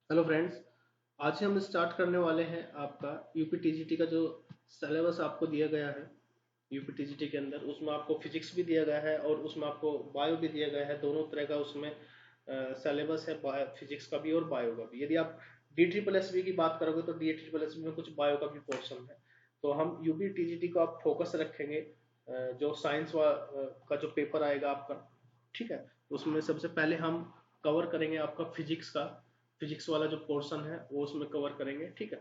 Hello friends. आज हम start करने वाले हैं आपका यूपीटीजीटी का जो सिलेबस आपको दिया गया है। यूपीटीजीटी के अंदर उसमें आपको फिजिक्स भी दिया गया है और उसमें आपको बायो भी दिया गया है। दोनों तरह का उसमें सिलेबस है, फिजिक्स का भी और बायो का भी। यदि आप डी ट्रिपल एस बी की बात करोगे तो डी ट्रिपल एस बी में कुछ बायो का भी पोर्शन है। तो हम यूपीटीजीटी को आप फोकस रखेंगे। जो साइंस का जो पेपर आएगा आपका, ठीक है, उसमें सबसे पहले हम कवर करेंगे आपका फिजिक्स का। फिजिक्स वाला जो पोर्शन है वो उसमें कवर करेंगे, ठीक है।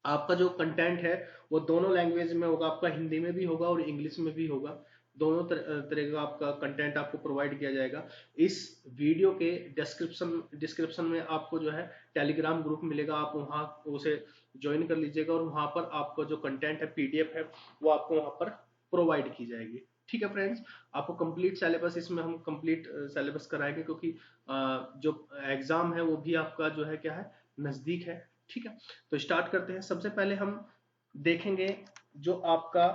आपका जो कंटेंट है वो दोनों लैंग्वेज में होगा, आपका हिंदी में भी होगा और इंग्लिश में भी होगा। दोनों तरह का आपका कंटेंट आपको प्रोवाइड किया जाएगा। इस वीडियो के डिस्क्रिप्शन डिस्क्रिप्शन में आपको जो है टेलीग्राम ग्रुप मिलेगा, आप वहां उसे ज्वाइन कर लीजिएगा और वहां पर आपका जो कंटेंट है पीडीएफ है वो आपको वहां पर प्रोवाइड की जाएगी। ठीक है फ्रेंड्स, आपको कंप्लीट सिलेबस इसमें हम कंप्लीट सिलेबस कराएंगे क्योंकि जो एग्जाम है वो भी आपका जो है क्या है, नजदीक है। ठीक है, तो स्टार्ट करते हैं। सबसे पहले हम देखेंगे जो आपका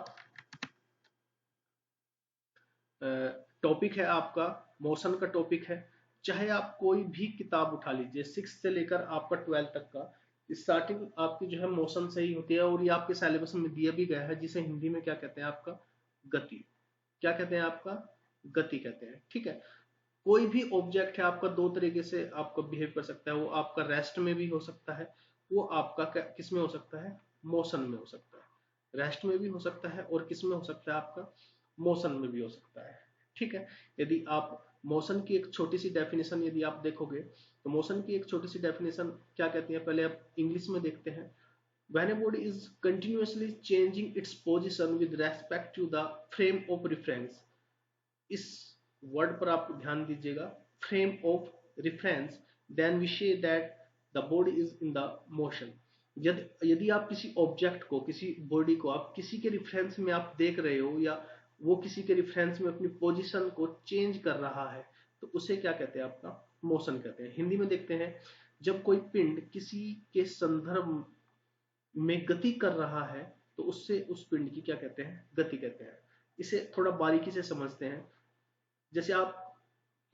टॉपिक है, आपका मोशन का टॉपिक है। चाहे आप कोई भी किताब उठा लीजिए, सिक्स से लेकर आपका 12 तक का, स्टार्टिंग आपकी जो है मोशन से ही होती है और ये आपके सिलेबस में दिया भी गया है, जिसे हिंदी में क्या कहते हैं आपका, गति। क्या कहते हैं आपका, गति कहते हैं। ठीक है, कोई भी ऑब्जेक्ट है आपका दो तरीके से आपको बिहेव कर सकता है। वो आपका रेस्ट में भी हो सकता है, वो आपका किस में हो सकता है, मोशन में हो सकता है। रेस्ट में भी हो सकता है और किस में हो सकता है, आपका मोशन में भी हो सकता है। ठीक है, यदि आप मोशन की एक छोटी सी डेफिनेशन यदि आप देखोगे तो मोशन की एक छोटी सी डेफिनेशन क्या कहती है, पहले आप इंग्लिश में देखते हैं। When a body is continuously changing its position with respect to the frame of reference, इस वर्ड पर आप ध्यान दीजिएगा, frame of reference, then we say that the body is in the motion. यदि यदि आप किसी ऑब्जेक्ट को, किसी बॉडी को आप किसी के रिफरेंस में आप देख रहे हो या वो किसी के रिफरेंस में अपनी पोजीशन को चेंज कर रहा है तो उसे क्या कहते हैं, आपका मोशन कहते हैं। हिंदी में देखते हैं, जब कोई पिंड किसी के संदर्भ में गति कर रहा है तो उससे उस पिंड की क्या कहते हैं, गति कहते हैं। इसे थोड़ा बारीकी से समझते हैं। जैसे आप,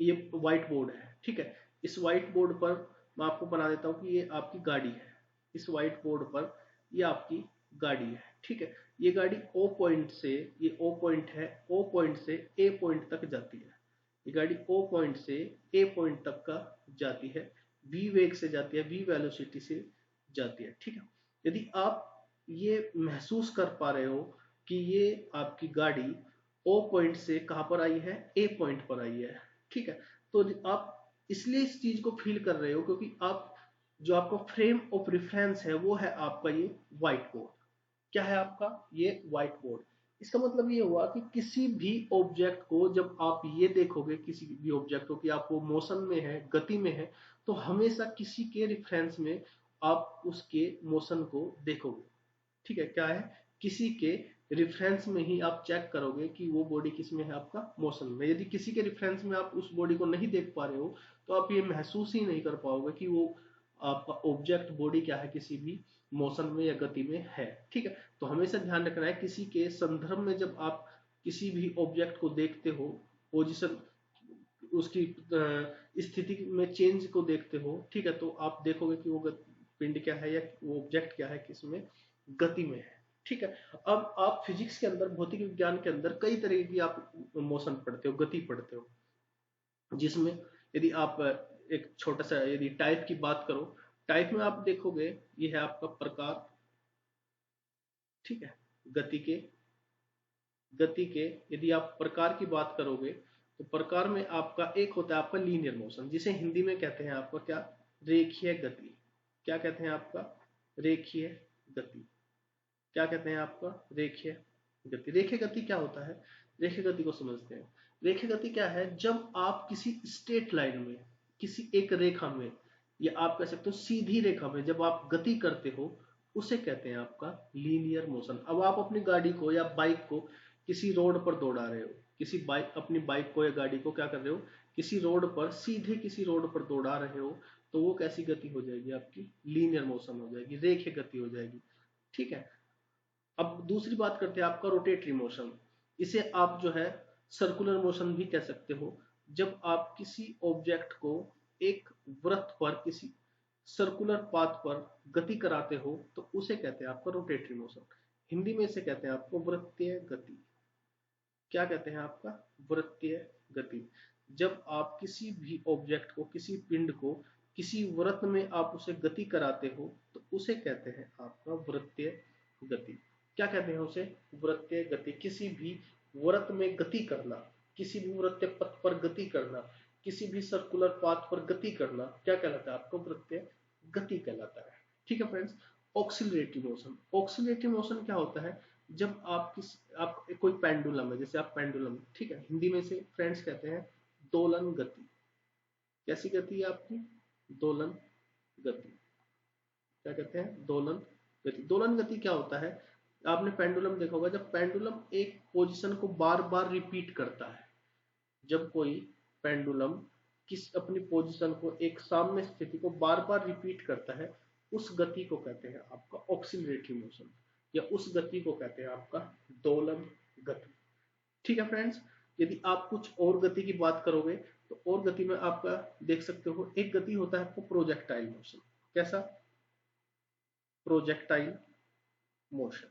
ये व्हाइट बोर्ड है, ठीक है, इस व्हाइट बोर्ड पर मैं आपको बना देता हूं कि ये आपकी गाड़ी है। इस व्हाइट बोर्ड पर ये आपकी गाड़ी है, ठीक है। ये गाड़ी ओ पॉइंट से, ये ओ पॉइंट है, ओ पॉइंट से ए पॉइंट तक जाती है। ये गाड़ी ओ पॉइंट से ए पॉइंट तक का जाती है, वी वेग से जाती है, वी वेलोसिटी से जाती है। ठीक है, यदि आप ये महसूस कर पा रहे हो कि ये आपकी गाड़ी ओ पॉइंट से कहां पर आई है, ए पॉइंट पर आई है, ठीक है, तो आप इसलिए इस चीज को फील कर रहे हो क्योंकि आप, जो आपका फ्रेम ऑफ रेफरेंस है वो है आपका ये व्हाइट बोर्ड। क्या है आपका ये व्हाइट बोर्ड। इसका मतलब ये हुआ कि किसी भी ऑब्जेक्ट को जब आप ये देखोगे, किसी भी ऑब्जेक्ट को कि आप वो मोशन में है, गति में है, तो हमेशा किसी के रेफरेंस में आप उसके मोशन को देखोगे। ठीक है, क्या है, किसी के रिफरेंस में ही आप चेक करोगे कि वो बॉडी किस में है, आपका मोशन में। यदि किसी के रिफरेंस में आप उस बॉडी को नहीं देख पा रहे हो तो आप ये महसूस ही नहीं कर पाओगे कि वो आपका ऑब्जेक्ट बॉडी क्या है, किसी भी मोशन में या गति में है। ठीक है, तो हमेशा ध्यान रखना है, किसी के संदर्भ में जब आप किसी भी ऑब्जेक्ट को देखते हो, पोजिशन उसकी स्थिति में चेंज को देखते हो, ठीक है, तो आप देखोगे कि वो पिंड क्या है या वो ऑब्जेक्ट क्या है, किसमें गति में है। ठीक है, अब आप फिजिक्स के अंदर, भौतिक विज्ञान के अंदर कई तरह की आप मोशन पढ़ते हो, गति पढ़ते हो, जिसमें यदि आप एक छोटा सा यदि टाइप की बात करो, टाइप में आप देखोगे ये है आपका प्रकार। ठीक है, गति के, गति के यदि आप प्रकार की बात करोगे तो प्रकार में आपका एक होता है आपका लीनियर मोशन, जिसे हिंदी में कहते हैं आपका क्या, रेखीय गति। क्या कहते हैं आपका, रेखीय गति। क्या कहते हैं आपका, रेखीय गति। रेखीय गति क्या होता है, रेखीय गति को समझते हैं। रेखीय गति क्या है, जब आप किसी स्ट्रेट लाइन में, किसी एक रेखा में, या आप कह सकते हो सीधी रेखा में जब आप गति करते हो, उसे कहते हैं आपका लीनियर मोशन। अब आप अपनी गाड़ी को या बाइक को किसी रोड पर दौड़ा रहे हो, किसी बाइक, अपनी बाइक को या गाड़ी को क्या कर रहे हो, किसी रोड पर, सीधे किसी रोड पर दौड़ा रहे हो, तो वो कैसी गति हो जाएगी, आपकी लीनियर मोशन हो जाएगी, रेखीय गति हो जाएगी। ठीक है, अब दूसरी बात करते हैं आपका रोटेटरी मोशन। इसे आप जो है सर्कुलर मोशन भी कह सकते हो। जब आप किसी ऑब्जेक्ट को एक वृत्त पर, किसी सर्कुलर पाथ पर गति कराते हो तो उसे कहते हैं आपका रोटेटरी मोशन। हिंदी में इसे कहते हैं आपको वृत्तीय गति। क्या कहते हैं आपका? वृत्तीय गति। जब आप किसी भी ऑब्जेक्ट को, किसी पिंड को किसी वृत्त में आप उसे गति कराते हो तो उसे कहते हैं आपका वृत्तीय गति। क्या कहते हैं उसे? वृत्तीय गति। किसी भी वृत्त में गति करना, किसी भी वृत्तीय पथ पर गति करना, किसी भी सर्कुलर पाथ पर गति करना क्या कहलाता है? आपको वृत्तीय गति कहलाता है। ठीक है फ्रेंड्स। ऑक्सिलरेटरी मोशन। ऑक्सिलरेटरी मोशन क्या होता है? जब आप कोई पेंडुलम है, जैसे आप पेंडुलम, ठीक है, हिंदी में से फ्रेंड्स कहते हैं दोलन गति। कैसी गति है आपकी? दोलन गति। क्या कहते हैं? दोलन गति। दोलन गति क्या होता है? आपने पेंडुलम देखा होगा, जब पेंडुलम एक पोजीशन को बार बार रिपीट करता है, जब कोई पेंडुलम अपनी पोजीशन को, एक साम्य स्थिति को बार बार रिपीट करता है, उस गति को कहते हैं आपका ऑक्सिलरेटरी मोशन, या उस गति को कहते हैं आपका दोलन गति। ठीक है फ्रेंड्स। यदि आप कुछ और गति की बात करोगे तो और गति में आपका देख सकते हो, एक गति होता है आपको प्रोजेक्टाइल मोशन। कैसा? प्रोजेक्टाइल मोशन,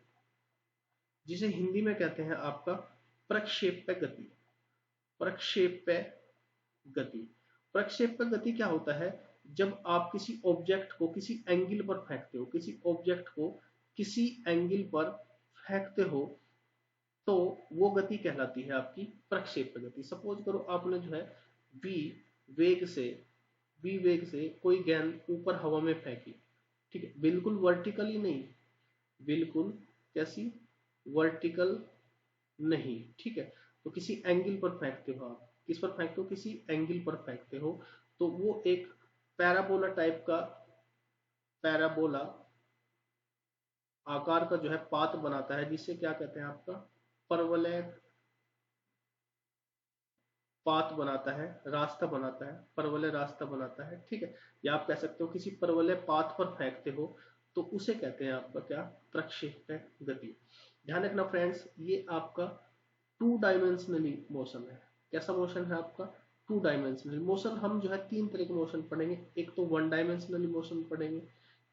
जिसे हिंदी में कहते हैं आपका प्रक्षेप्य गति। प्रक्षेप्य गति। प्रक्षेप्य गति क्या होता है? जब आप किसी ऑब्जेक्ट को किसी एंगल पर फेंकते हो, किसी ऑब्जेक्ट को किसी एंगल पर फेंकते हो तो वो गति कहलाती है आपकी प्रक्षेप्य गति। सपोज करो आपने जो है v वेग से कोई गेंद ऊपर हवा में फेंकी, ठीक है, बिल्कुल वर्टिकली नहीं, बिल्कुल कैसी? वर्टिकल नहीं, ठीक है। तो किसी एंगल पर फेंकते हो आप, किस पर फेंकते हो? किसी एंगल पर फेंकते हो, तो वो एक पैराबोला टाइप का, पैराबोला आकार का जो है पाथ बनाता है, जिसे क्या कहते हैं आपका परवलय पाथ बनाता है, रास्ता बनाता है, परवलय रास्ता बनाता है, ठीक है। या आप कह सकते हो किसी परवलय पाथ पर फेंकते हो तो उसे कहते हैं आपका क्या? प्रक्षेप्य गति। ध्यान रखना फ्रेंड्स, ये आपका टू डायमेंशनली मोशन है। कैसा मोशन है आपका? Two dimensional motion. हम जो है तीन तरह के मोशन पढ़ेंगे, एक तो वन डायमेंशनली मोशन पढ़ेंगे,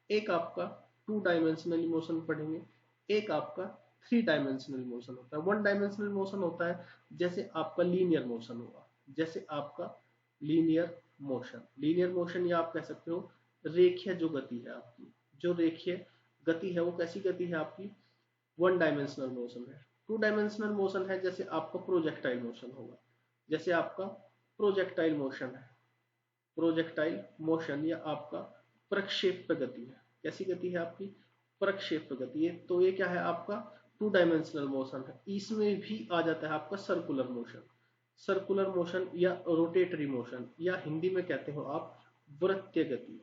एक आपका टू डायमेंशनली मोशन पढ़ेंगे, एक आपका थ्री डायमेंशनल मोशन होता है। वन डायमेंशनल मोशन होता है जैसे आपका लीनियर मोशन होगा, जैसे आपका लीनियर मोशन। लीनियर मोशन या आप कह सकते हो रेखीय जो गति है आपकी, जो रेखीय गति है वो कैसी गति है आपकी? वन डायमेंशनल मोशन है। टू डायमेंशनल मोशन है जैसे आपका प्रोजेक्टाइल मोशन होगा, जैसे आपका प्रोजेक्टाइल मोशन है, प्रोजेक्टाइल मोशन या आपका प्रक्षेप्य गति है। कैसी गति है आपकी? प्रक्षेप्य गति है। तो ये क्या है आपका? टू डायमेंशनल मोशन है। इसमें भी आ जाता है आपका सर्कुलर मोशन, सर्कुलर मोशन या रोटेटरी मोशन, या हिंदी में कहते हो आप वृत्तीय गति।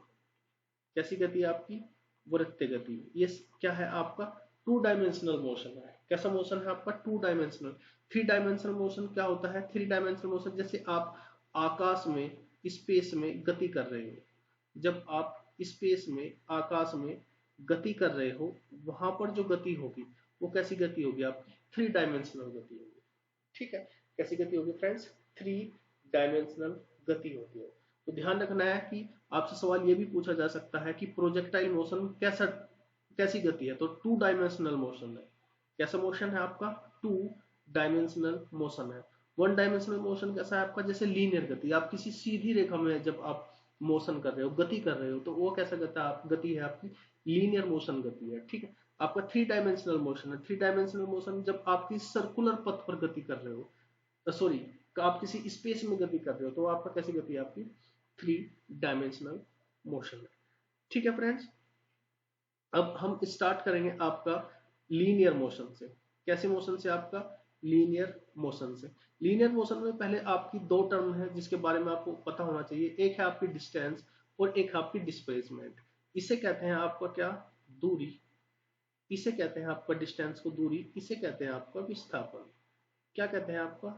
कैसी गति है आपकी? वृत्तीय गति। ये क्या है आपका? टू डायमेंशनल मोशन है। कैसा मोशन है आपका? Two dimensional. Three dimensional motion क्या होता है? थ्री डायमेंशनल मोशन जैसे आप आकाश में, स्पेस में गति कर रहे हो, जब आप स्पेस में, आकाश में गति कर रहे हो, वहां पर जो गति होगी वो कैसी गति होगी आपकी? थ्री डायमेंशनल गति होगी। ठीक है। कैसी गति होगी फ्रेंड्स? थ्री डायमेंशनल गति होती है। तो ध्यान रखना है कि आपसे सवाल ये भी पूछा जा सकता है कि प्रोजेक्टाइल मोशन कैसी गति है? तो टू डायमेंशनल मोशन है। कैसा मोशन है आपका? टू डायमेंशनल मोशन है। वन डायमेंशनल मोशन कैसा है आपका? जैसे लीनियर गति, आप किसी सीधी रेखा में जब आप मोशन कर रहे हो, गति कर रहे हो, तो वो कैसा गति है आपकी? लीनियर मोशन गति है। ठीक है। आपका थ्री डायमेंशनल मोशन है। थ्री डायमेंशनल मोशन जब आप किसी सर्कुलर पथ पर गति कर रहे हो, सॉरी, आप किसी स्पेस में गति कर रहे हो, तो आपका कैसी गति है आपकी? थ्री डायमेंशनल मोशन है। ठीक है फ्रेंड्स। अब हम स्टार्ट करेंगे आपका लीनियर मोशन से। कैसे मोशन से? आपका लीनियर मोशन से। लीनियर मोशन में पहले आपकी दो टर्म है जिसके बारे में आपको पता होना चाहिए। एक है आपकी डिस्टेंस और एक है आपकी डिस्प्लेसमेंट। इसे कहते हैं आपका क्या? दूरी। इसे कहते हैं आपका डिस्टेंस को दूरी, इसे कहते हैं आपका विस्थापन। क्या कहते हैं आपका?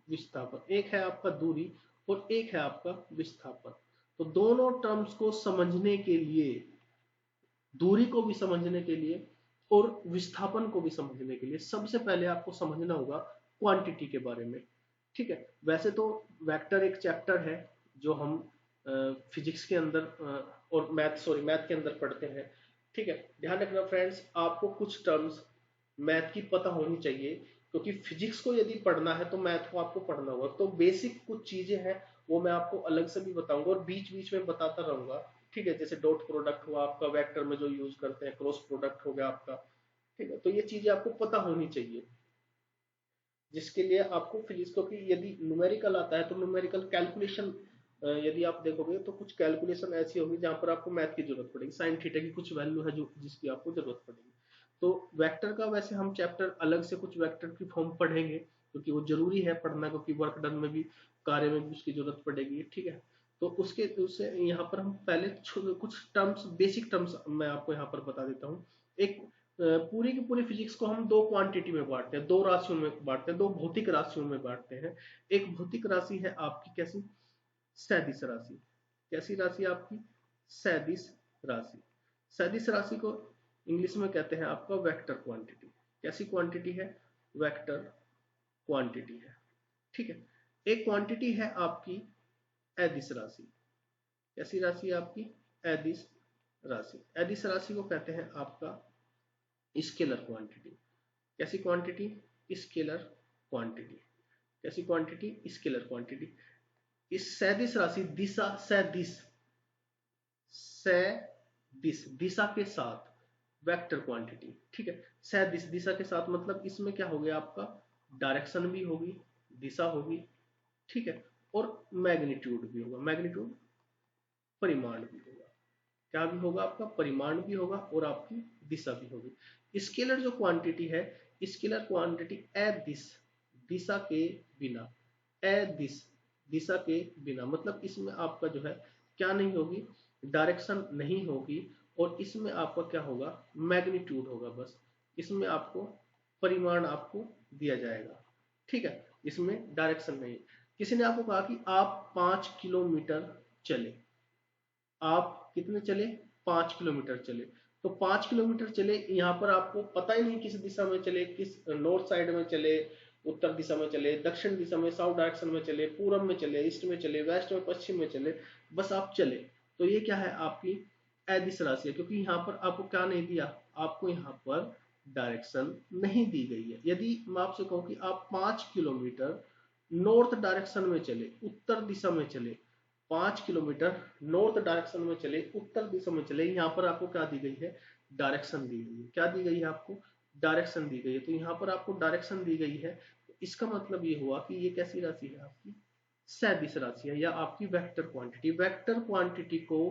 विस्थापन। एक है आपका दूरी और एक है आपका विस्थापन। तो दोनों टर्म्स को समझने के लिए, दूरी को भी समझने के लिए और विस्थापन को भी समझने के लिए, सबसे पहले आपको समझना होगा क्वांटिटी के बारे में। ठीक है। वैसे तो वेक्टर एक चैप्टर है जो हम फिजिक्स के अंदर और मैथ के अंदर पढ़ते हैं। ठीक है, ध्यान रखना फ्रेंड्स, आपको कुछ टर्म्स मैथ की पता होनी चाहिए, क्योंकि फिजिक्स को यदि पढ़ना है तो मैथ को आपको पढ़ना होगा। तो बेसिक कुछ चीजें हैं वो मैं आपको अलग से भी बताऊंगा और बीच बीच में बताता रहूंगा। ठीक है, जैसे डॉट प्रोडक्ट हुआ आपका वेक्टर में जो यूज करते हैं, क्रॉस प्रोडक्ट हो गया आपका। ठीक है, तो ये चीजें आपको पता होनी चाहिए, जिसके लिए आपको फिजिक्स को, कि यदि न्यूमेरिकल आता है तो न्यूमेरिकल कैलकुलेशन यदि आप देखोगे तो कुछ कैलकुलेशन ऐसी होगी जहां पर आपको मैथ की जरूरत पड़ेगी, साइन थीटा की कुछ वैल्यू है जो जिसकी आपको जरूरत पड़ेगी। तो वेक्टर का वैसे हम चैप्टर अलग से कुछ वेक्टर की फॉर्म पढ़ेंगे, क्योंकि वो जरूरी है पढ़ना, क्योंकि वर्क डन में भी, कार्य में भी उसकी जरूरत पड़ेगी। ठीक है, तो उससे यहाँ पर हम पहले कुछ टर्म्स, बेसिक टर्म्स मैं आपको यहाँ पर बता देता हूँ। एक पूरी की पूरी फिजिक्स को हम दो क्वांटिटी में बांटते हैं, दो राशियों में बांटते हैं, दो भौतिक राशियों में बांटते हैं। एक भौतिक राशि है आपकी कैसी, सदिश राशि। कैसी राशि आपकी, सदिश राशि। सदिश राशि को इंग्लिश में कहते हैं आपका वेक्टर क्वांटिटी। कैसी क्वांटिटी है, वेक्टर क्वांटिटी है। ठीक है, एक क्वांटिटी है आपकी एदिश राशि। कैसी राशि है आपकी, एदिश राशि। एदिश राशि को कहते हैं आपका स्केलर क्वांटिटी। कैसी क्वांटिटी, स्केलर क्वांटिटी। कैसी क्वांटिटी, स्केलर क्वांटिटी। इस सदिश राशि, दिशा सदिश, सदिश दिशा के साथ वेक्टर क्वांटिटी। ठीक है, सदिश दिशा के साथ मतलब इसमें क्या हो गया आपका, डायरेक्शन भी होगी, दिशा होगी। ठीक है, और मैग्नीट्यूड भी होगा, मैग्नीट्यूड परिमाण भी होगा। क्या भी होगा आपका, परिमाण भी होगा और आपकी दिशा भी होगी। स्केलर जो क्वांटिटी है, स्केलर क्वांटिटी अदिश, दिशा के बिना, अदिश दिशा के बिना, मतलब इसमें आपका जो है क्या नहीं होगी, डायरेक्शन नहीं होगी, और इसमें आपका क्या होगा, मैग्नीट्यूड होगा बस। इसमें आपको परिमाण आपको दिया जाएगा। ठीक है, इसमें डायरेक्शन नहीं। किसी ने आपको कहा कि आप 5 किलोमीटर चले, आप कितने चले, 5 किलोमीटर चले। तो 5 किलोमीटर चले, यहाँ पर आपको पता ही नहीं किस दिशा में चले, किस नॉर्थ साइड में चले, उत्तर दिशा में चले, दक्षिण दिशा में, साउथ डायरेक्शन में चले, पूरब में चले, ईस्ट में चले, वेस्ट में, पश्चिम में चले, बस आप चले। तो ये क्या है, आपकी अदिश राशि है, क्योंकि यहाँ पर आपको क्या नहीं दिया, आपको यहाँ पर डायरेक्शन नहीं दी गई है। यदि मैं आपसे कहूँ कि आप 5 किलोमीटर नॉर्थ डायरेक्शन में चले, उत्तर दिशा में चले, 5 किलोमीटर नॉर्थ डायरेक्शन में चले, उत्तर दिशा में चले, यहाँ पर आपको क्या दी गई है, डायरेक्शन दी गई है। क्या दी गई है आपको, डायरेक्शन दी गई है। तो यहाँ पर आपको डायरेक्शन दी गई है, तो इसका मतलब ये हुआ कि ये कैसी राशि है आपकी, सदिश राशि है, या आपकी वेक्टर क्वांटिटी। वेक्टर क्वांटिटी को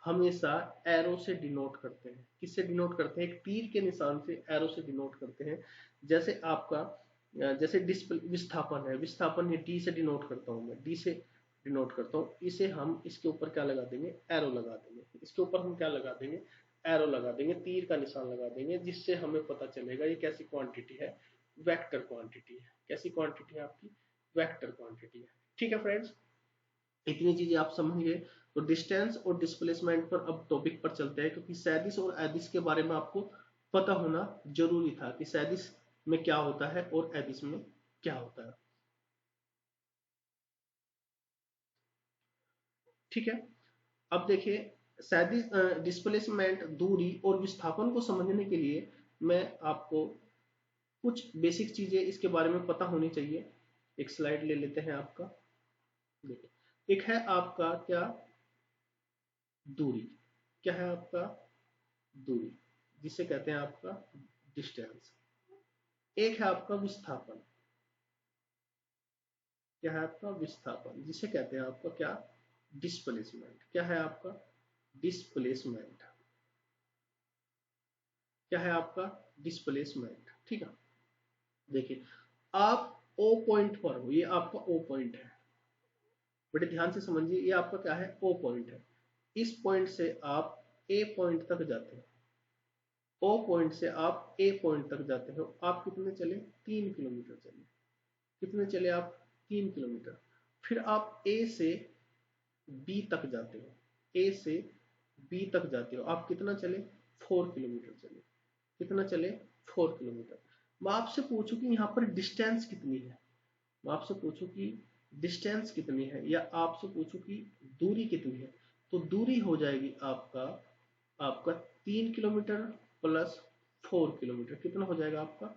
हमेशा एरो से डिनोट करते हैं। किससे डिनोट करते हैं, एक तीर के निशान से, एरो से डिनोट करते हैं। जैसे आपका जैसे विस्थापन है, विस्थापन ये डी से डिनोट करता हूं मैं, डी से डिनोट करता हूँ, इसे हम इसके ऊपर क्या लगा देंगे, एरो लगा देंगे। इसके ऊपर हम क्या लगा देंगे, एरो लगा देंगे, तीर का निशान लगा देंगे, जिससे हमें पता चलेगा ये कैसी क्वांटिटी है, वेक्टर क्वांटिटी है। कैसी क्वांटिटी है आपकी, वेक्टर क्वांटिटी है। ठीक है फ्रेंड्स, इतनी चीजें आप समझ गए। तो डिस्टेंस और डिस्प्लेसमेंट पर अब टॉपिक पर चलते हैं, क्योंकि सदिश और अदिश के बारे में आपको पता होना जरूरी था कि सदिश में क्या होता है और अदिश में क्या होता है। ठीक है, अब देखिए, सदिश डिस्प्लेसमेंट, दूरी और विस्थापन को समझने के लिए मैं आपको कुछ बेसिक चीजें इसके बारे में पता होनी चाहिए। एक स्लाइड ले लेते हैं आपका, देखिए, एक है आपका क्या, दूरी। क्या है आपका, दूरी, जिसे कहते हैं आपका डिस्टेंस। एक है आपका विस्थापन। क्या है आपका, विस्थापन, जिसे कहते हैं आपका क्या, डिस्प्लेसमेंट। क्या है आपका, डिस्प्लेसमेंट। क्या है आपका, डिस्प्लेसमेंट। ठीक है, देखिए, आप ओ पॉइंट पर हो, ये आपका ओ पॉइंट है, बड़े ध्यान से समझिए, ये आपका क्या है, ओ पॉइंट है। इस पॉइंट से आप ए पॉइंट तक जाते हो, ओ पॉइंट से आप ए पॉइंट तक जाते हो, आप कितने चले, 3 किलोमीटर चले। कितने चले आप, 3 किलोमीटर। फिर आप ए से बी तक जाते हो, ए से बी तक जाते हो, आप कितना चले, 4 किलोमीटर चले। कितना चले, 4 किलोमीटर। मैं आपसे पूछूं कि यहाँ पर डिस्टेंस कितनी है, मैं आपसे पूछूं कि डिस्टेंस कितनी है, या आपसे पूछूं कि दूरी कितनी है, तो दूरी हो जाएगी आपका आपका 3 किलोमीटर प्लस 4 किलोमीटर, कितना हो जाएगा आपका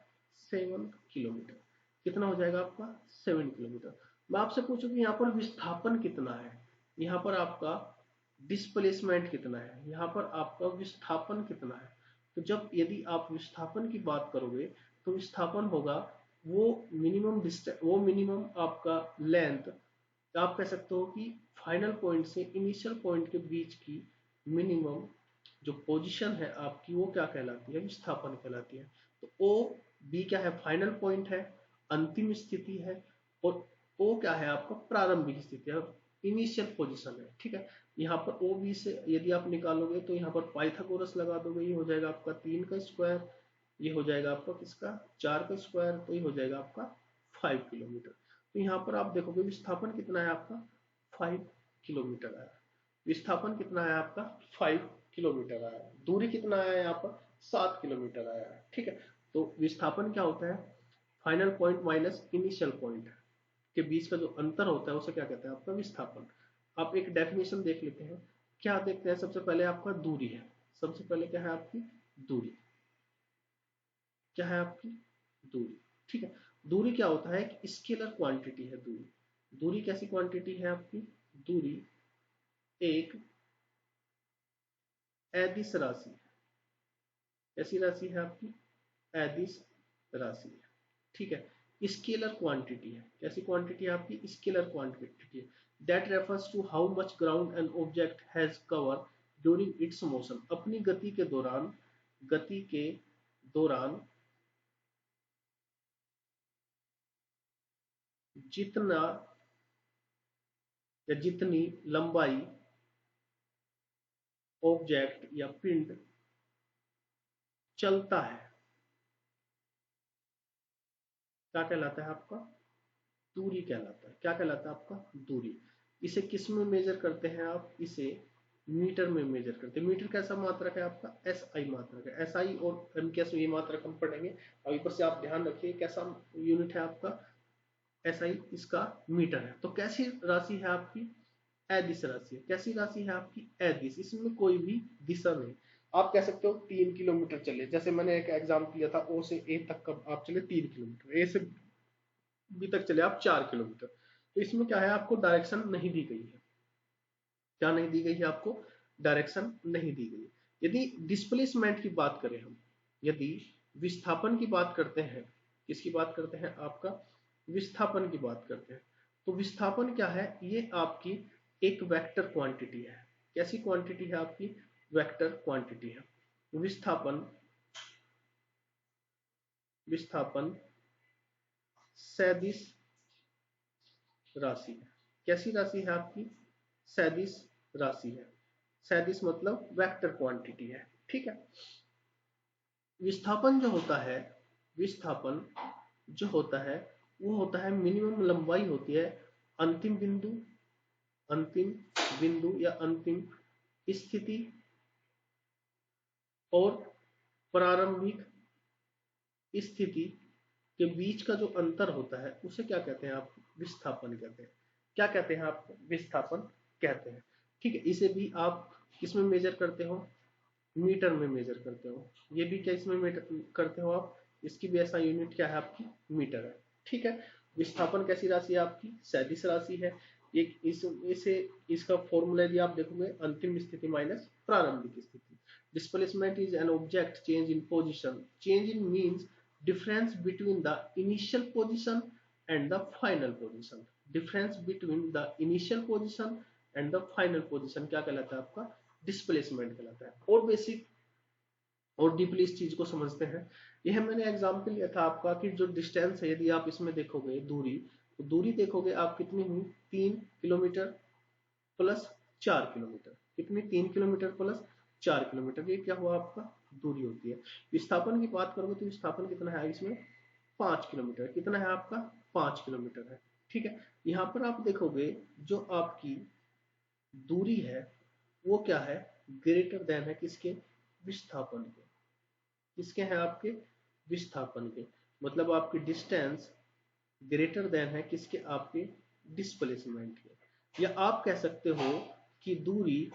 7 किलोमीटर। कितना हो जाएगा आपका 7 किलोमीटर। मैं आपसे पूछूं कि यहाँ पर विस्थापन कितना है, यहाँ पर आपका डिस्प्लेसमेंट कितना है, यहाँ पर आपका विस्थापन कितना है। तो जब यदि आप विस्थापन की बात करोगे तो विस्थापन होगा वो मिनिमम डिस्टेंस, वो मिनिमम आपका लेंथ, आप कह सकते हो कि फाइनल पॉइंट से इनिशियल पॉइंट के बीच की मिनिमम जो पोजीशन है आपकी, वो क्या कहलाती है, विस्थापन कहलाती है। तो ओ बी क्या है, फाइनल पॉइंट है, अंतिम स्थिति है, और ओ क्या है आपका प्रारंभिक स्थिति है, इनिशियल पोजीशन है। ठीक है, यहाँ पर ओ बी से यदि आप निकालोगे तो यहाँ पर पाइथागोरस लगा दोगे, ये हो जाएगा आपका 3 का स्क्वायर, ये हो जाएगा आपका किसका 4 का स्क्वायर, तो ये हो जाएगा आपका 5 किलोमीटर। तो यहाँ पर आप देखोगे विस्थापन कितना है आपका 5 किलोमीटर आया, विस्थापन कितना है आपका 5 किलोमीटर आया, दूरी कितना आया यहाँ पर 7 किलोमीटर आया है। ठीक है, तो विस्थापन क्या होता है, final point minus initial point के बीच का जो अंतर होता है उसे क्या कहते हैं आपका विस्थापन। आप एक डेफिनेशन देख लेते हैं, क्या देखते हैं, सबसे पहले आपका दूरी है, सबसे पहले क्या है आपकी दूरी, क्या है आपकी दूरी। ठीक है, दूरी क्या होता है कि स्केलर क्वांटिटी है दूरी। दूरी कैसी क्वांटिटी है आपकी, दूरी एक अदिश राशि है, कैसी राशि है आपकी अदिश राशि है। ठीक है, स्केलर क्वांटिटी है, कैसी क्वांटिटी है आपकी स्केलर क्वांटिटी है। That refers to how much ground an object has cover during its motion, अपनी गति के दौरान, गति के दौरान जितना या जितनी लंबाई ऑब्जेक्ट या पिंड चलता है, क्या कहलाता है आपका दूरी कहलाता है। क्या कहलाता है आपका दूरी। इसे किस में मेजर करते हैं आप, इसे मीटर में मेजर करते हैं। मीटर कैसा मात्रक है आपका एसआई मात्रक है, एसआई और एमकेएस ये मात्रक हम पढ़ेंगे। अब ऊपर से आप ध्यान रखिए कैसा यूनिट है आपका एसआई, इसका मीटर है। तो कैसी राशि है आपकी अदिश राशि है, कैसी राशि है आपकी अदिश, इसमें कोई भी दिशा नहीं। आप कह सकते हो 3 किलोमीटर चले, जैसे मैंने एक एग्जाम्पल दिया था, ओ से ए तक का आप चले 3 किलोमीटर, ए से बी तक चले आप 4 किलोमीटर। तो इसमें क्या है आपको डायरेक्शन नहीं दी गई है, क्या नहीं दी गई है आपको डायरेक्शन नहीं दी गई। यदि डिस्प्लेसमेंट की बात करें हम, यदि विस्थापन की बात करते हैं, किसकी बात करते हैं आपका विस्थापन की बात करते हैं, तो विस्थापन क्या है, ये आपकी एक वेक्टर क्वांटिटी है। कैसी क्वांटिटी है आपकी वेक्टर क्वांटिटी है। विस्थापन, विस्थापन सदिश राशि है, कैसी राशि है आपकी सदिश राशि है। सदिश मतलब वेक्टर क्वांटिटी है। ठीक है, विस्थापन जो होता है, विस्थापन जो होता है वो होता है मिनिमम लंबाई होती है अंतिम बिंदु, अंतिम बिंदु या अंतिम स्थिति और प्रारंभिक स्थिति के बीच का जो अंतर होता है उसे क्या कहते हैं आप विस्थापन कहते हैं। क्या कहते हैं आप विस्थापन कहते हैं। ठीक है, इसे भी आप किसमें मेजर करते हो मीटर में मेजर करते हो, ये भी क्या इसमें मेजर करते हो आप, इसकी भी ऐसा यूनिट क्या है आपकी मीटर है। ठीक है, विस्थापन कैसी राशि है आपकी सदिश राशि है। एक इसे इसका फॉर्मूला यदि आप देखोगे अंतिम स्थिति माइनस प्रारंभिक स्थिति। Displacement is an object change in position, change in means difference between the initial position and the final position, difference between the initial position and the final position क्या कहलाता है आपका डिस्प्लेसमेंट कहलाता है। और बेसिक और डीपली इस चीज को समझते हैं। यह मैंने एग्जांपल लिया था आपका कि जो डिस्टेंस है, यदि आप इसमें देखोगे दूरी, तो दूरी देखोगे आप कितनी हुई 3 किलोमीटर प्लस 4 किलोमीटर, कितनी 3 किलोमीटर प्लस 4 किलोमीटर, ये क्या हुआ आपका दूरी होती है। विस्थापन की बात करोगे तो विस्थापन कितना है इसमें 5 किलोमीटर, कितना है आपका 5 किलोमीटर है। ठीक है, यहाँ पर आप देखोगे जो आपकी दूरी है वो क्या है ग्रेटर देन है किसके विस्थापन के, किसके हैं आपके विस्थापन के, मतलब आपकी डिस्टेंस ग्रेटर देन है किसके आपके डिस्प्लेसमेंट के। या आप कह सकते हो की दूरी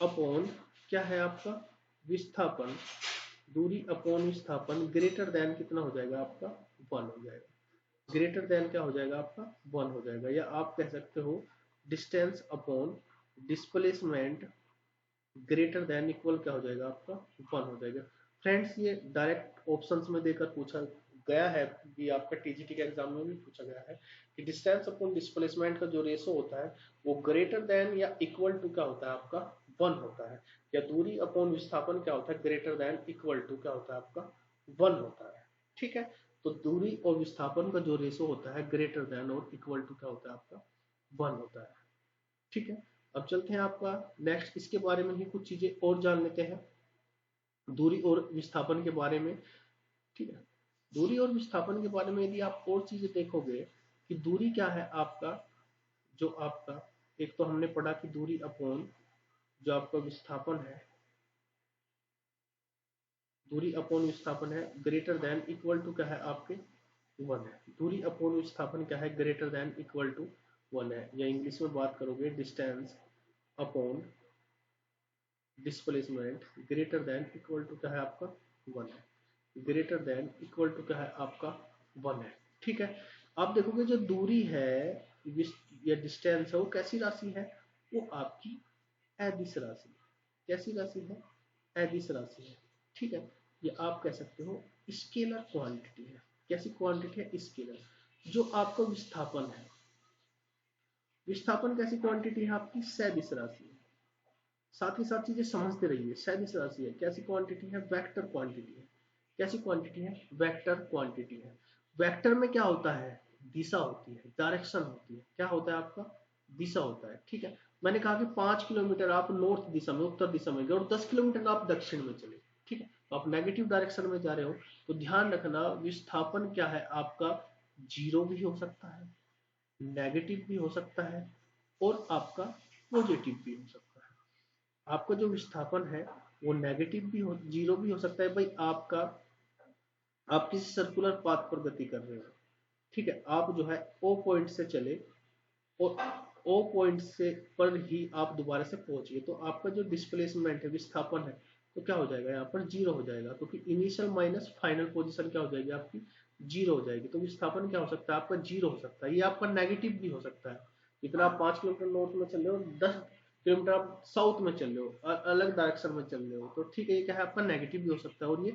अपॉन क्या है आपका विस्थापन, दूरी अपॉन विस्थापन ग्रेटर देन कितना हो जाएगा आपका 1 हो जाएगा। ग्रेटर देन क्या हो जाएगा आपका 1 हो जाएगा, या आप कह सकते हो distance upon displacement greater than equal क्या हो जाएगा आपका 1 हो जाएगा। फ्रेंड्स ये डायरेक्ट ऑप्शंस में देकर पूछा गया है, कि आपका टीजीटी के एग्जाम में भी पूछा गया है कि डिस्टेंस अपॉन डिस्प्लेसमेंट का जो रेशो होता है वो ग्रेटर देन या इक्वल टू क्या होता है आपका 1 होता है, या दूरी अपॉन विस्थापन क्या होता है ग्रेटर देन इक्वल टू क्या होता है आपका 1 होता है। ठीक है, तो दूरी और विस्थापन का जो रेशो होता है ग्रेटर देन और इक्वल टू क्या होता है आपका 1 होता है। ठीक है, अब चलते हैं आपका नेक्स्ट, इसके बारे में ही कुछ चीजें और जान लेते हैं दूरी और विस्थापन के बारे में। ठीक है, दूरी और विस्थापन के बारे में यदि आप और चीजें देखोगे कि दूरी क्या है आपका, जो आपका एक तो हमने पढ़ा कि दूरी अपॉन जो आपका विस्थापन है, दूरी अपॉन विस्थापन है ग्रेटर देन इक्वल टू क्या है आपके 1 है। दूरी अपॉन विस्थापन क्या है ग्रेटर देन इक्वल टू 1 है, या इंग्लिश में बात करोगे distance upon displacement greater than equal to क्या है आपका 1 है, ग्रेटर देन इक्वल टू क्या है आपका 1 है। ठीक है, आप देखोगे जो दूरी है या डिस्टेंस है वो कैसी राशि है, वो आपकी अदिश राशि है। कैसी राशि है, अदिश राशि है। ठीक है, ये आप कह सकते हो स्केलर क्वांटिटी है। कैसी क्वांटिटी है, स्केलर। जो आपका विस्थापन है, विस्थापन कैसी क्वांटिटी है आपकी सदिश राशि है। साथ ही साथ चीजें समझते रहिए, सदिश राशि है, कैसी क्वांटिटी है वेक्टर क्वांटिटी है। कैसी क्वांटिटी है, वेक्टर क्वांटिटी है। वेक्टर में क्या होता है, दिशा होती है, डायरेक्शन होती है। क्या होता है आपका, दिशा होता है। ठीक है, मैंने कहा कि 5 किलोमीटर आप नॉर्थ दिशा में, उत्तर दिशा में गए और 10 किलोमीटर आप दक्षिण में चले। ठीक है, तो आप नेगेटिव डायरेक्शन में जा रहे हो, तो ध्यान रखना विस्थापन क्या है आपका, जीरो भी हो सकता है, नेगेटिव भी हो सकता है और आपका पॉजिटिव भी हो सकता है। आपका जो विस्थापन है वो नेगेटिव भी हो, जीरो भी हो सकता है। भाई आपका, आप किसी सर्कुलर पाथ पर गति कर रहे हो। ठीक है, आप जो है ओ पॉइंट से चले और ओ पॉइंट से पर ही आप दोबारा से पहुंचिए, तो आपका जो डिस्प्लेसमेंट है, विस्थापन है, तो क्या हो जाएगा यहाँ पर जीरो हो जाएगा, क्योंकि इनिशियल माइनस फाइनल पोजीशन क्या हो जाएगी आपकी, जीरो हो जाएगी। तो विस्थापन क्या हो सकता है आपका, जीरो हो सकता है। ये आपका नेगेटिव भी हो सकता है, जितना आप 5 किलोमीटर नॉर्थ में चल रहे हो, 10 किलोमीटर आप साउथ में चल रहे हो, अलग डायरेक्शन में चल रहे हो, तो ठीक है, ये क्या है आपका नेगेटिव भी हो सकता है और ये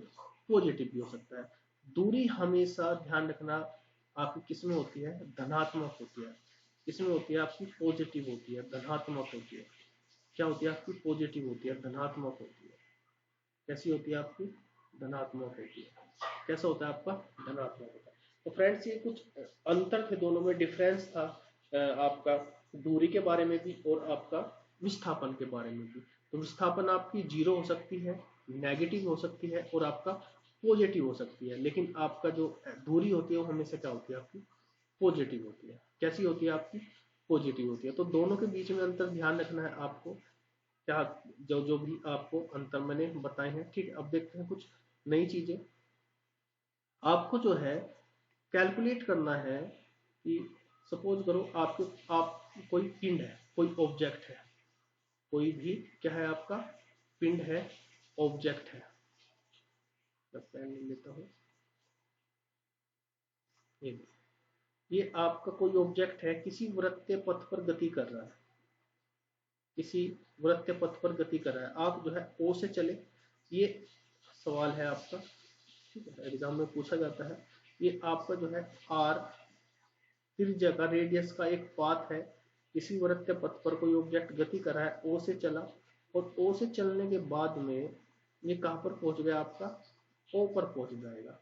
पॉजिटिव भी हो सकता है। दूरी हमेशा ध्यान रखना आपकी किस में होती है, धनात्मक होती है। इसमें होती है आपकी पॉजिटिव होती है, धनात्मक होती है। क्या होती है आपकी, पॉजिटिव होती है, धनात्मक होती है। कैसी होती है आपकी, धनात्मक होती है। कैसा होता है आपका, धनात्मक होता है। तो फ्रेंड्स ये कुछ अंतर थे दोनों में, डिफरेंस था आपका दूरी के बारे में भी और आपका विस्थापन के बारे में भी। तो विस्थापन आपकी जीरो हो सकती है, नेगेटिव हो सकती है और आपका पॉजिटिव हो सकती है, लेकिन आपका जो दूरी होती है वो हमेशा क्या होती है आपकी, पॉजिटिव होती है। कैसी होती है आपकी, पॉजिटिव होती है। तो दोनों के बीच में अंतर ध्यान रखना है आपको, क्या जो जो भी आपको अंतर मैंने बताए हैं। ठीक है, अब देखते हैं कुछ नई चीजें। आपको जो है कैलकुलेट करना है कि सपोज करो आपके, आप कोई पिंड है, कोई ऑब्जेक्ट है, कोई भी क्या है आपका पिंड है, ऑब्जेक्ट है। मैं पेन ले लेता हूँ, ये आपका कोई ऑब्जेक्ट है, किसी वृत्तीय पथ पर गति कर रहा है, किसी वृत्तीय पथ पर गति कर रहा है। आप जो है ओ से चले, ये सवाल है आपका, ठीक है, एग्जाम में पूछा जाता है। ये आपका जो है आर त्रिज्या का, रेडियस का एक पाथ है, किसी वृत्तीय पथ पर कोई ऑब्जेक्ट गति कर रहा है, ओ से चला और ओ से चलने के बाद में ये कहां पर पहुंच गया आपका, ओ पर पहुंच जाएगा।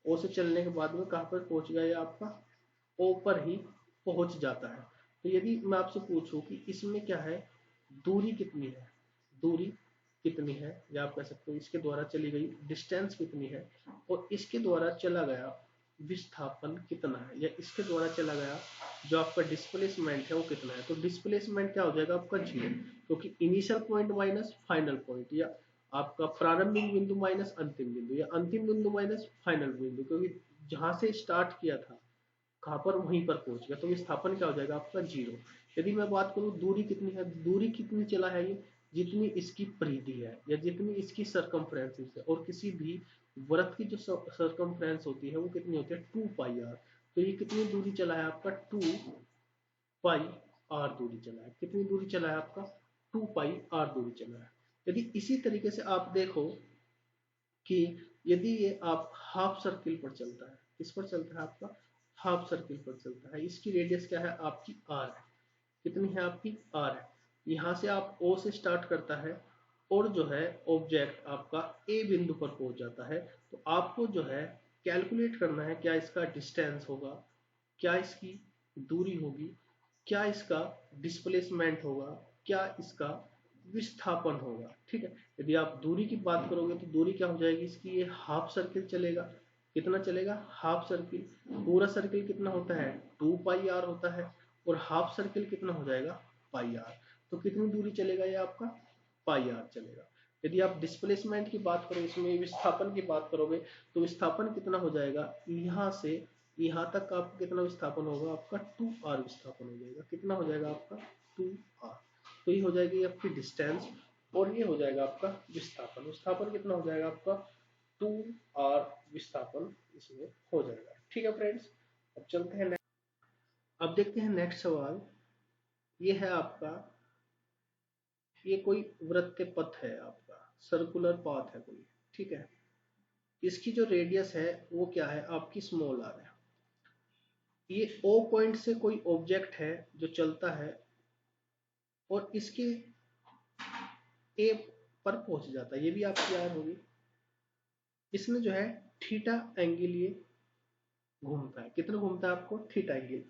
ओ से चलने के बाद में कहां पर पहुंच गया ये आपका, ओ पर ही पहुंच जाता है। तो यदि मैं आपसे पूछूं कि इसमें क्या है, दूरी कितनी है, दूरी कितनी है, या आप कह सकते हो इसके द्वारा चली गई डिस्टेंस कितनी है, और इसके द्वारा चला गया विस्थापन कितना है, या इसके द्वारा चला गया जो आपका डिस्प्लेसमेंट है वो कितना है। तो डिस्प्लेसमेंट क्या हो जाएगा आपका जीरो, क्योंकि initial point minus final point, या आपका प्रारंभिक बिंदु माइनस अंतिम बिंदु, या अंतिम बिंदु माइनस फाइनल बिंदु, क्योंकि जहां से स्टार्ट किया था कहां पर, वहीं पर पहुंच गया, तो विस्थापन क्या हो जाएगा आपका जीरो। यदि मैं बात करूं दूरी कितनी है, दूरी कितनी चला है ये, जितनी इसकी परिधि है या जितनी इसकी सरकमफ्रेंस है। और किसी भी वृत्त की जो सरकमफ्रेंस होती है वो कितनी होती है 2 पाई आर। तो ये कितनी दूरी चला है आपका 2 पाई आर दूरी चला है। कितनी दूरी चला है आपका 2 पाई आर दूरी चला है। यदि इसी तरीके से आप देखो कि यदि ये आप हाफ सर्किल पर चलता है, किस पर चलता है आपका हाफ सर्किल पर चलता है, इसकी रेडियस क्या है आपकी आर है। कितनी है आपकी आर है। यहां से आप ओ से स्टार्ट करता है और जो है ऑब्जेक्ट आपका ए बिंदु पर पहुंच जाता है। तो आपको जो है कैलकुलेट करना है क्या इसका डिस्टेंस होगा, क्या इसकी दूरी होगी, क्या इसका डिस्प्लेसमेंट होगा, क्या इसका विस्थापन होगा। ठीक है, यदि आप दूरी की बात करोगे तो दूरी क्या हो जाएगी इसकी, ये हाफ सर्किल चलेगा। कितना चलेगा हाफ सर्किल। पूरा सर्किल कितना होता है 2 पाई आर होता है और हाफ सर्किल कितना हो जाएगा पाई आर। तो कितनी दूरी चलेगा ये आपका पाई आर चलेगा। यदि आप डिस्प्लेसमेंट की बात करो, इसमें विस्थापन की बात करोगे तो विस्थापन कितना हो जाएगा, यहां से यहां तक आपका कितना विस्थापन होगा आपका 2 आर विस्थापन हो जाएगा। कितना हो जाएगा आपका 2 आर। तो ये हो जाएगी आपकी डिस्टेंस और ये हो जाएगा आपका विस्थापन। विस्थापन कितना हो जाएगा आपका 2 आर विस्थापन इसमें हो जाएगा। ठीक है फ्रेंड्स, अब चलते हैं अब देखते हैं नेक्स्ट सवाल। ये है आपका, ये कोई वृत्त पथ है आपका, सर्कुलर पाथ है कोई। ठीक है, इसकी जो रेडियस है वो क्या है आपकी स्मॉल आर है। ये ओ पॉइंट से कोई ऑब्जेक्ट है जो चलता है और इसके ए पर पहुंच जाता है, ये भी आपकी आर होगी। इसमें जो है थीटा एंगल ये घूमता है। कितना घूमता है आपको थीटा एंगल।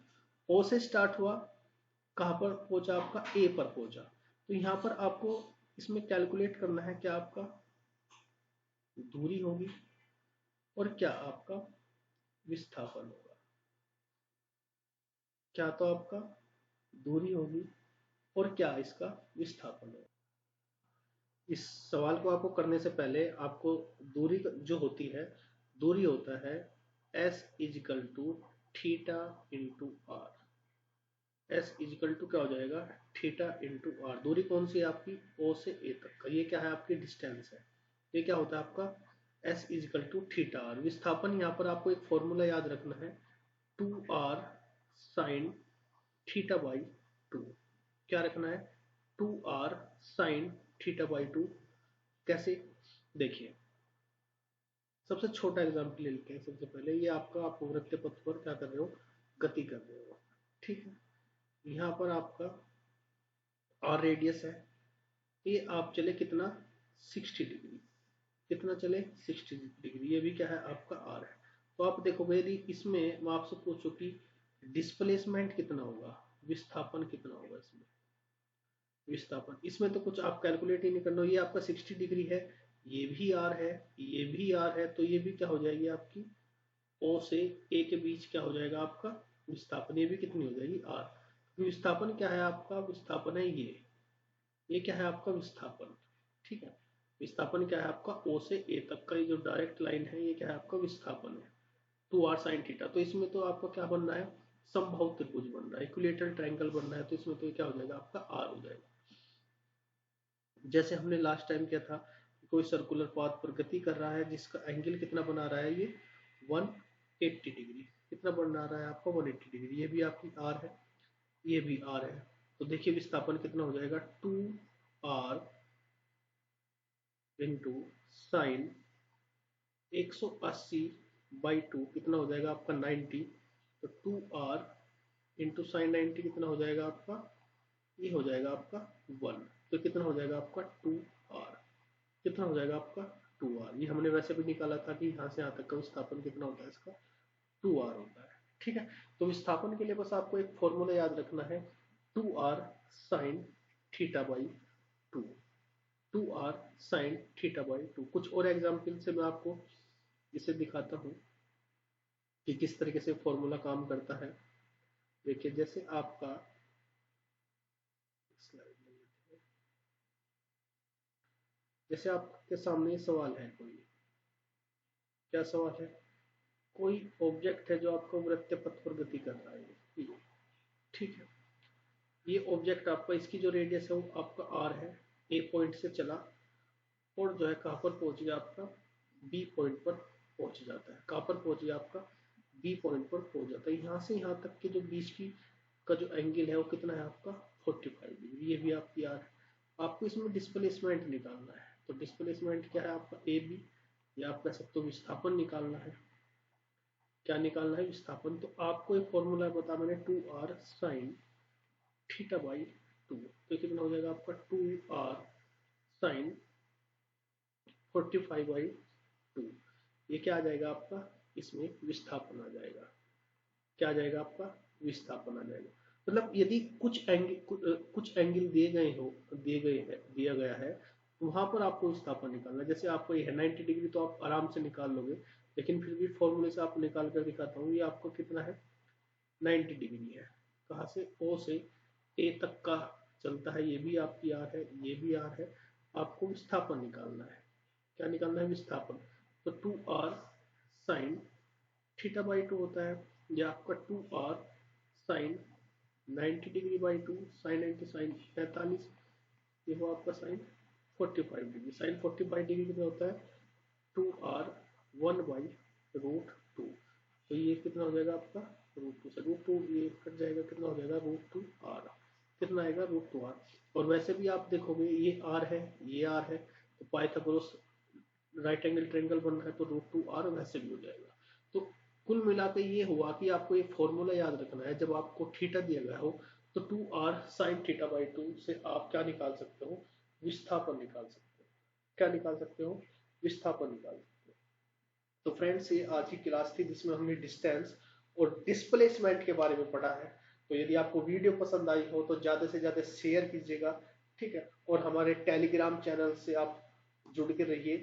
ओ से स्टार्ट हुआ, कहां पर पहुंचा आपका ए पर पहुंचा। तो यहां पर आपको इसमें कैलकुलेट करना है क्या आपका दूरी होगी और क्या आपका विस्थापन होगा। क्या तो आपका दूरी होगी और क्या इसका विस्थापन होगा। इस सवाल को आपको करने से पहले आपको दूरी जो होती है, दूरी होता है S is equal to theta into R. S is equal to क्या हो जाएगा थीटा इंटू आर। दूरी कौन सी है आपकी ओ से ए तक का, ये क्या है आपकी डिस्टेंस है। ये क्या होता है आपका S is equal to theta R. विस्थापन यहाँ पर आपको एक फॉर्मूला याद रखना है 2 आर साइन थीटा बाई 2। क्या रखना है 2 आर साइन थीटा बाई 2। कैसे देखिए, सबसे छोटा एग्जाम्पल ले लेते हैं। सबसे पहले ये आपका आप वृत्त पथ पर क्या कर रहे हो गति कर रहे हो। ठीक है, यहाँ पर आपका आर रेडियस है, ये आप चले कितना 60 डिग्री। कितना चले 60 डिग्री, ये भी क्या है आपका आर है। तो आप देखोगे यदि इसमें मैं आपसे पूछूं कि डिस्प्लेसमेंट कितना होगा, विस्थापन कितना होगा, इसमें विस्थापन इसमें तो कुछ आप कैलकुलेट ही नहीं करना। ये आपका 60 डिग्री है, ये भी आर है, ये भी आर है, तो ये भी क्या हो जाएगी आपकी ओ से ए के बीच क्या हो जाएगा आपका विस्थापन। ये भी कितनी हो जाएगी आर। विस्थापन क्या है आपका, विस्थापन है ये क्या है आपका विस्थापन। ठीक है, विस्थापन क्या है आपका ओ से ए तक का, ये जो डायरेक्ट लाइन है ये क्या है आपका विस्थापन है 2 आर साइन थीटा। तो इसमें तो आपका क्या बनना है समबाहु त्रिभुज बन रहा है, इक्विलेटरल ट्रायंगल बनना है। तो इसमें तो क्या हो जाएगा आपका आर हो जाएगा। जैसे हमने लास्ट टाइम किया था, कोई सर्कुलर पाथ पर गति कर रहा है जिसका एंगल कितना बना रहा है ये 180 डिग्री। कितना बना रहा है आपका 180 डिग्री। ये भी आपकी आर है, ये भी आर है। तो देखिए विस्थापन कितना हो जाएगा 2 आर इंटू साइन 180 बाई 2 कितना हो जाएगा आपका 90। तो 2 आर इंटू साइन 90 कितना हो जाएगा आपका, ये हो जाएगा आपका 1। तो कितना हो जाएगा आपका 2 आर। कितना हो जाएगा आपका 2 आर। ये हमने वैसे भी निकाला था कि यहाँ से यहाँ तक का विस्थापन कितना होता है इसका 2 आर होता है। ठीक है, तो विस्थापन के लिए बस आपको एक फॉर्मूला याद रखना है 2 R sine theta by 2। 2 R sine theta by 2। कुछ और एग्जाम्पल से मैं आपको इसे दिखाता हूँ कि किस तरीके से फॉर्मूला काम करता है। देखिए जैसे आपका स्लाइड में लेते हैं। जैसे आपके सामने सवाल है कोई, क्या सवाल है, कोई ऑब्जेक्ट है जो आपको वृत्त पथ पर गति कर रहा है। ठीक है, ये ऑब्जेक्ट आपका, इसकी जो रेडियस है वो आपका आर है, ए पॉइंट से चला और जो है कहाँ पर पहुंच गया आपका, बी पॉइंट पर पहुंच जाता है। कहाँ पर पहुंच गया आपका, बी पॉइंट पर पहुंच जाता है। यहाँ से यहाँ तक के जो बीच की का जो एंगल है वो कितना है आपका, 45 डिग्री। ये भी आपकी आर है। आपको इसमें डिस्प्लेसमेंट निकालना है, तो डिस्प्लेसमेंट क्या है आपका, ए बी, या आप कह सकते हो विस्थापन निकालना है। क्या निकालना है, विस्थापन। तो आपको एक फॉर्मूला बता मैंने, 2r साइन थीटा बाई 2। तो कितना हो जाएगा आपका, 2r साइन 45/2। ये क्या आ जाएगा आपका, इसमें विस्थापन आ जाएगा। क्या आ जाएगा आपका, विस्थापन आ जाएगा। मतलब यदि कुछ एंगल दिया गया है, तो वहां पर आपको विस्थापन निकालना है। जैसे आपको ये है 90 डिग्री, तो आप आराम से निकाल लोगे, लेकिन फिर भी फॉर्मूले से आप निकाल कर दिखाता हूँ। ये आपको कितना है, 90 डिग्री है। कहाँ से, ओ से ए तक का चलता है। ये भी आपकी आर है, ये भी आर है। आपको विस्थापन निकालना है। क्या निकालना है, विस्थापन। तो 2r साइन थीटा/2 होता है। यह आपका 2r sine 90 degree by 2, sine 90 sine 45, ये वो आपका साइन 45 डिग्री। साइन 45 डिग्री कितना होता है, 2r 1/√2। तो ये कितना हो जाएगा आपका, √2 से √2 ये कट जाएगा, कितना हो जाएगा, √2r। कितना आएगा, √2r। और वैसे भी आप देखोगे ये r है, ये r है, तो पाइथागोरस राइट एंगल ट्रायंगल बन रहा है, तो √2r वैसे भी हो जाएगा। तो कुल मिलाकर ये हुआ कि आपको एक फॉर्मूला याद रखना है। जब आपको थीटा दिया गया हो, तो 2r sin θ/2 से आप क्या निकाल सकते हो, विस्थापन निकाल सकते हो। क्या निकाल सकते हो, विस्थापन निकाल सकते हो। तो फ्रेंड्स, ये आज की क्लास थी जिसमें हमने डिस्टेंस और डिस्प्लेसमेंट के बारे में पढ़ा है। तो यदि आपको वीडियो पसंद आई हो तो ज्यादा से ज्यादा शेयर कीजिएगा, ठीक है। और हमारे टेलीग्राम चैनल से आप जुड़ के रहिए।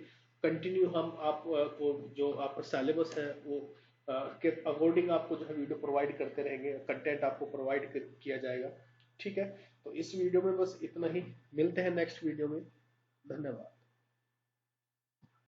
कंटिन्यू हम आप को जो आपका सिलेबस है वो के अकॉर्डिंग आपको जो है वीडियो प्रोवाइड करते रहेंगे, कंटेंट आपको प्रोवाइड किया जाएगा, ठीक है। तो इस वीडियो में बस इतना ही, मिलते हैं नेक्स्ट वीडियो में। धन्यवाद।